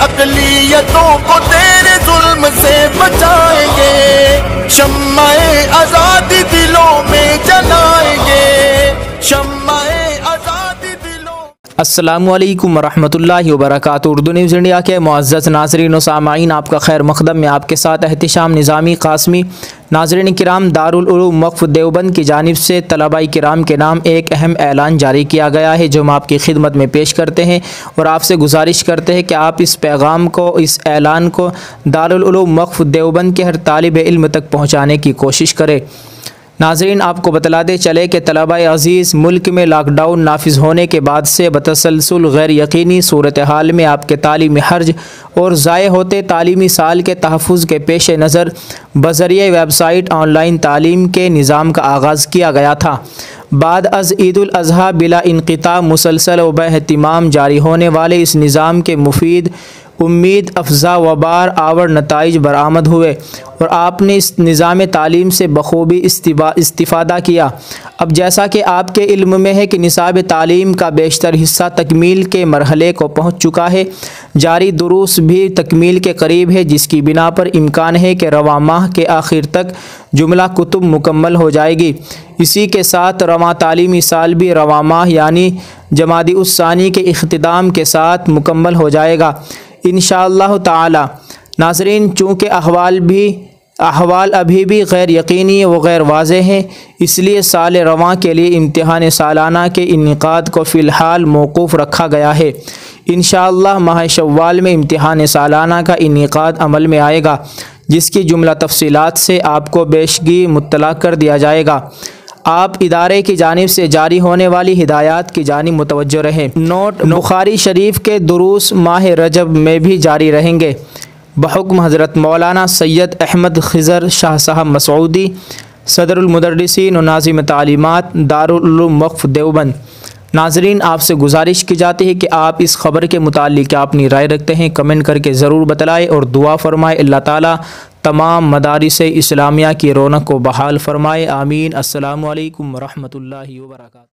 अक़लियतों को तेरे जुल्म से बचाएंगे, शम्माए आज़ादी दिलों में जलाएंगे, शम्माए आज़ादी दिलों। अस्सलामुअलैकुम वरहमतुल्लाहि वबरकातुहू। उर्दू न्यूज़ इंडिया के मुअज़्ज़ज़ नाज़रीन व सामाईन, आपका खैर मक़दम में आपके साथ एहतिशाम निज़ामी क़ासमी। नाज़रीन किराम, दारुल उलूम वक़्फ़ देवबंद की जानिब से तलबाई किराम के नाम एक अहम ऐलान जारी किया गया है, जो हम आपकी खिदमत में पेश करते हैं और आपसे गुजारिश करते हैं कि आप इस पैगाम को, इस ऐलान को दारुल उलूम वक़्फ़ देवबंद के हर तालिब इल्म तक पहुँचाने की कोशिश करें। नाज़रीन, आपको बतलाते चले कि तलबाए अज़ीज़, मुल्क में लॉकडाउन नाफिज़ होने के बाद से बतसलसल गैर यकीनी सूरत हाल में आपके तालीमी हर्ज और ज़ाय होते तालीमी साल के तहफ़्फ़ुज़ के पेश नज़र बज़रिए वेबसाइट ऑनलाइन तालीम के निज़ाम का आगाज़ किया गया था। बाद अज़ ईदुल अज़हा बिला इनक़िता मुसलसल व बएहतिमाम जारी होने वाले इस निज़ाम के मुफीद, उम्मीद अफ़ज़ा व बार आवर नताइज बरामद हुए और आपने इस निज़ाम तालीम से बखूबी इस्तिफ़ादा किया। अब जैसा कि आपके इल्म में है कि निसाब तालीम का बेशतर हिस्सा तकमील के मरहले को पहुँच चुका है, जारी दुरूस भी तकमील के करीब है, जिसकी बिना पर इम्कान है कि रवां माह के आखिर तक जुमला कुतुब मुकम्मल हो जाएगी। इसी के साथ रवां तालीमी साल भी रवां माह यानी जमादी उस सानी के इख्तिताम के साथ मुकम्मल हो जाएगा इंशाअल्लाह ताला। नाज़रीन, चूँकि अहवाल अभी भी गैर यकीनी व गैर वाज़ेह हैं, इसलिए साल रवां के लिए इम्तिहान सालाना के इन्इकाद को फ़िलहाल मौकूफ़ रखा गया है। इंशाअल्लाह माह शव्वाल में इम्तिहान सालाना का इन्इकाद अमल में आएगा, जिसकी जुमला तफसीलात से आपको बेशगी मुत्तला कर दिया जाएगा। आप इदारे की जानिब से जारी होने वाली हिदायत की जानिब मुतवज्जो रहें। नोट: बुखारी शरीफ के दुरूस माह रजब में भी जारी रहेंगे बहुक्म हज़रत मौलाना सैयद अहमद खिज़र शाह साहब मसऊदी, सदरुल मुदर्रिसीन व नाज़िम तालीमात दारुल उलूम वक़्फ़ देवबंद। नाज़रीन, आपसे गुजारिश की जाती है कि आप इस ख़बर के मुतालिक अपनी राय रखते हैं कमेंट करके ज़रूर बतलाएँ और दुआ फ़रमाएँ। अल्लाह ताला तमाम मदारिस इस्लामिया की रौनक को बहाल फ़रमाए। आमीन। अस्सलामु अलैकुम वरहमतुल्लाहि वबरकातुहू।